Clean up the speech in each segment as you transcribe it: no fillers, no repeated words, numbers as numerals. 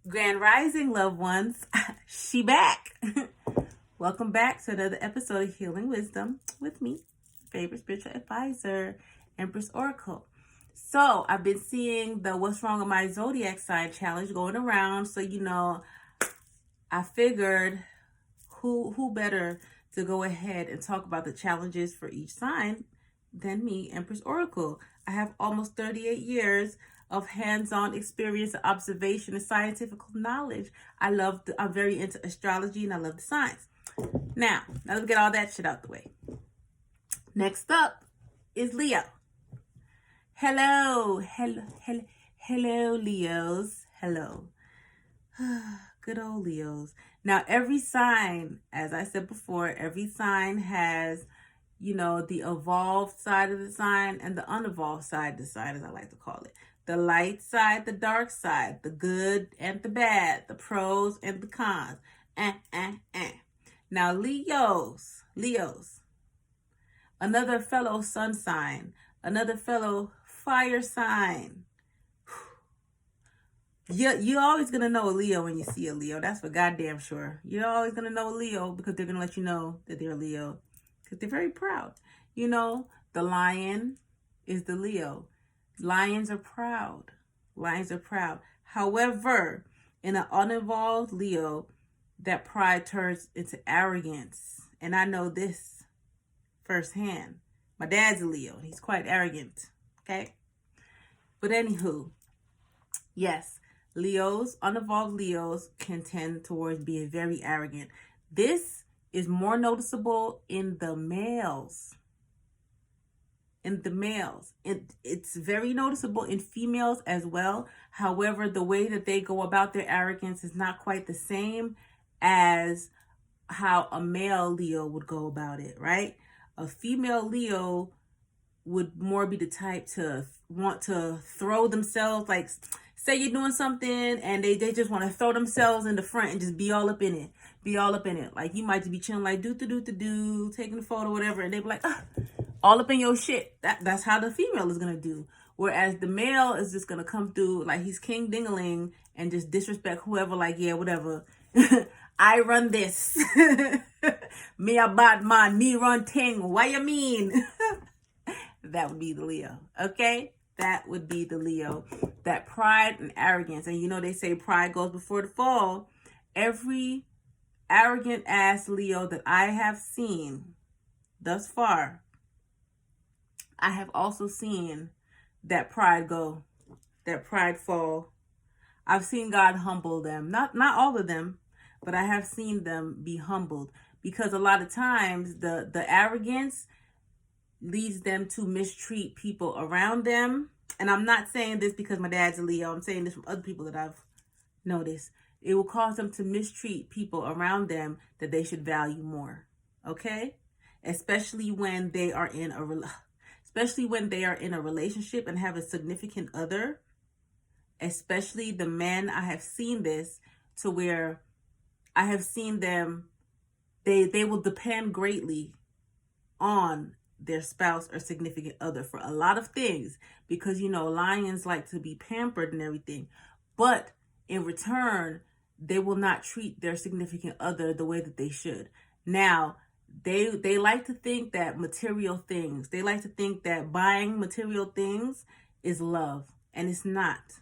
Grand Rising, loved ones. She back. Welcome back to another episode of Healing Wisdom with me, favorite spiritual advisor, Empress Oracle. So I've been seeing the What's Wrong with My Zodiac Sign challenge going around. So, I figured who better to go ahead and talk about the challenges for each sign than me, Empress Oracle. I have almost 38 years of hands-on experience, observation, and scientific knowledge. I'm very into astrology and I love the science. Now let's get all that shit out the way. Next up is Leo. Hello, Leos. Hello. Good old Leos. Now, every sign, as I said before, every sign has, the evolved side of the sign and the unevolved side of the sign, as I like to call it. The light side, the dark side, the good and the bad, the pros and the cons. Now, Leos, another fellow sun sign, another fellow fire sign. You're always going to know a Leo when you see a Leo. That's for goddamn sure. You're always going to know a Leo because they're going to let you know that they're a Leo. Because they're very proud. The lion is the Leo. Lions are proud. Lions are proud. However, in an unevolved Leo, that pride turns into arrogance. And I know this firsthand. My dad's a Leo. He's quite arrogant. Okay? But anywho, yes. Leos, unevolved Leos, can tend towards being very arrogant. This is more noticeable in the males. It's very noticeable in females as well. However, the way that they go about their arrogance is not quite the same as how a male Leo would go about it, right? A female Leo would more be the type to want to throw themselves, like say you're doing something and they just want to throw themselves in the front and just be all up in it. Like you might just be chilling like do taking a photo, whatever, and they be like all up in your shit. That's how the female is gonna do. Whereas the male is just gonna come through like he's king dingaling and just disrespect whoever, like, yeah, whatever. I run this. Me a bad man, me run thing. What you mean? That would be the Leo, okay? That would be the Leo. That pride and arrogance. And they say pride goes before the fall. Every arrogant ass Leo that I have seen thus far, I have also seen that pride go, that pride fall. I've seen God humble them. Not all of them, but I have seen them be humbled. Because a lot of times the arrogance leads them to mistreat people around them. And I'm not saying this because my dad's a Leo. I'm saying this from other people that I've noticed. It will cause them to mistreat people around them that they should value more. Okay? Especially when they are in a relationship and have a significant other. Especially the men, I have seen this to where I have seen them, they will depend greatly on their spouse or significant other for a lot of things, because lions like to be pampered and everything, but in return they will not treat their significant other the way that they should. Now they like to think that they like to think that buying material things is love, and it's not.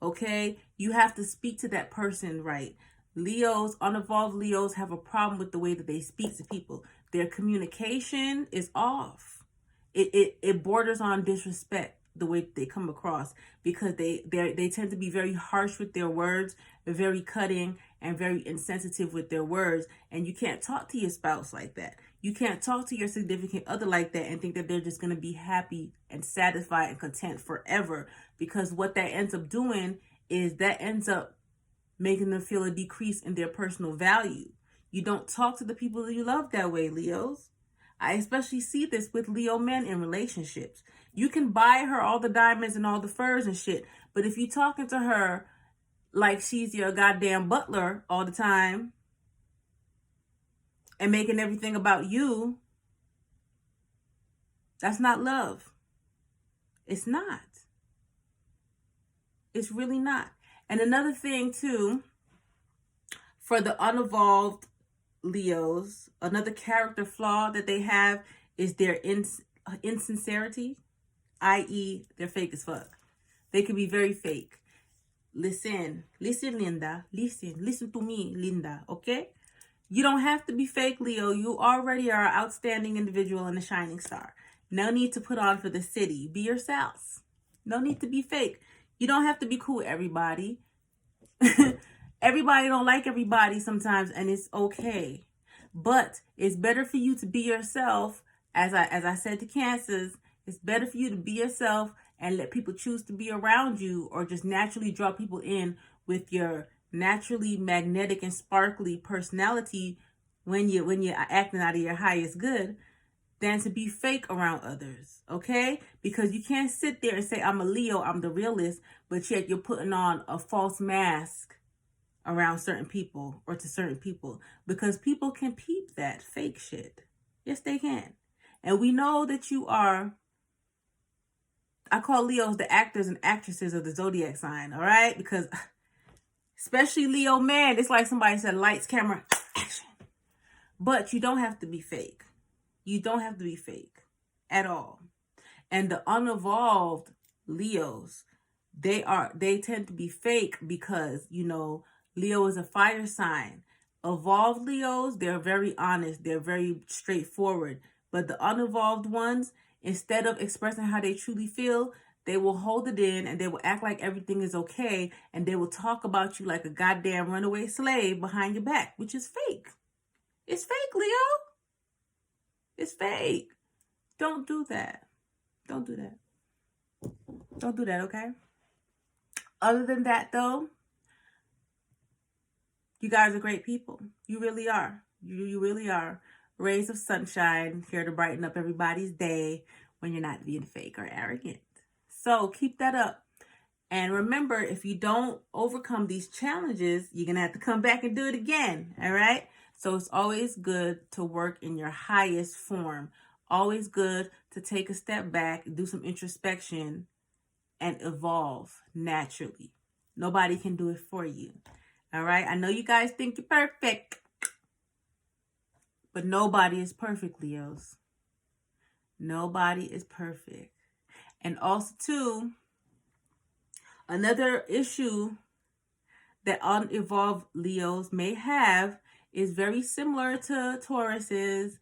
Okay, you have to speak to that person right. Leos, unevolved Leos, have a problem with the way that they speak to people. Their communication is off. It borders on disrespect, the way they come across, because they tend to be very harsh with their words. They're very cutting and very insensitive with their words. And you can't talk to your spouse like that. You can't talk to your significant other like that and think that they're just going to be happy and satisfied and content forever. Because what that ends up doing is that ends up making them feel a decrease in their personal value. You don't talk to the people that you love that way, Leos. I especially see this with Leo men in relationships. You can buy her all the diamonds and all the furs and shit, but if you're talking to her like she's your goddamn butler all the time and making everything about you, that's not love. It's not. It's really not. And another thing too, for the unevolved Leos, another character flaw that they have is their insincerity, i.e., they're fake as fuck. They can be very fake. Listen, Linda. Listen to me, Linda, okay? You don't have to be fake, Leo. You already are an outstanding individual and a shining star. No need to put on for the city. Be yourself. No need to be fake. You don't have to be cool with everybody. Everybody don't like everybody sometimes, and it's okay. But it's better for you to be yourself. As I said to Cancers, it's better for you to be yourself and let people choose to be around you, or just naturally draw people in with your naturally magnetic and sparkly personality when you're acting out of your highest good, than to be fake around others, okay? Because you can't sit there and say, I'm a Leo, I'm the realist, but yet you're putting on a false mask around certain people or to certain people, because people can peep that fake shit. Yes, they can. And we know that you are, I call Leos the actors and actresses of the zodiac sign, all right? Because especially Leo man, it's like somebody said, lights, camera, action. But you don't have to be fake. You don't have to be fake at all. And the unevolved Leos, they tend to be fake because, Leo is a fire sign. Evolved Leos, they're very honest. They're very straightforward. But the unevolved ones, instead of expressing how they truly feel, they will hold it in and they will act like everything is okay. And they will talk about you like a goddamn runaway slave behind your back, which is fake. It's fake, Leo. It's fake. Don't do that. Don't do that. Don't do that, okay? Other than that, though, you guys are great people. You really are. You really are. Rays of sunshine, here to brighten up everybody's day when you're not being fake or arrogant. So keep that up. And remember, if you don't overcome these challenges, you're going to have to come back and do it again. All right? So it's always good to work in your highest form. Always good to take a step back, do some introspection, and evolve naturally. Nobody can do it for you. All right? I know you guys think you're perfect, but nobody is perfect, Leos. Nobody is perfect. And also, too, another issue that unevolved Leos may have is very similar to Taurus's: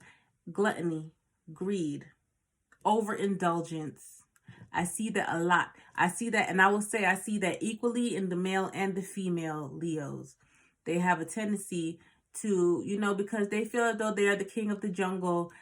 gluttony, greed, overindulgence. I see that a lot. I see that, and I will say I see that equally in the male and the female Leos. They have a tendency to, because they feel as though they are the king of the jungle.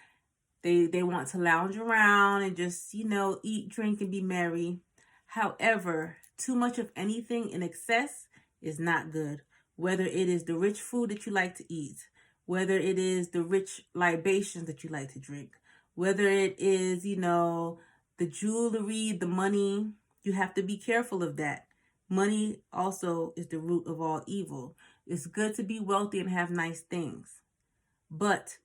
They want to lounge around and just, eat, drink, and be merry. However, too much of anything in excess is not good. Whether it is the rich food that you like to eat, whether it is the rich libations that you like to drink, whether it is, the jewelry, the money, you have to be careful of that. Money also is the root of all evil. It's good to be wealthy and have nice things, but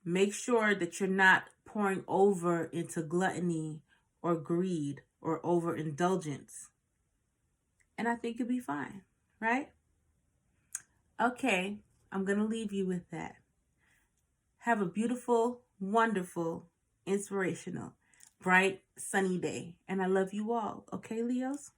make sure that you're not pouring over into gluttony or greed or overindulgence. And I think you'll be fine, right? Okay, I'm going to leave you with that. Have a beautiful, wonderful, inspirational, bright, sunny day. And I love you all. Okay, Leos?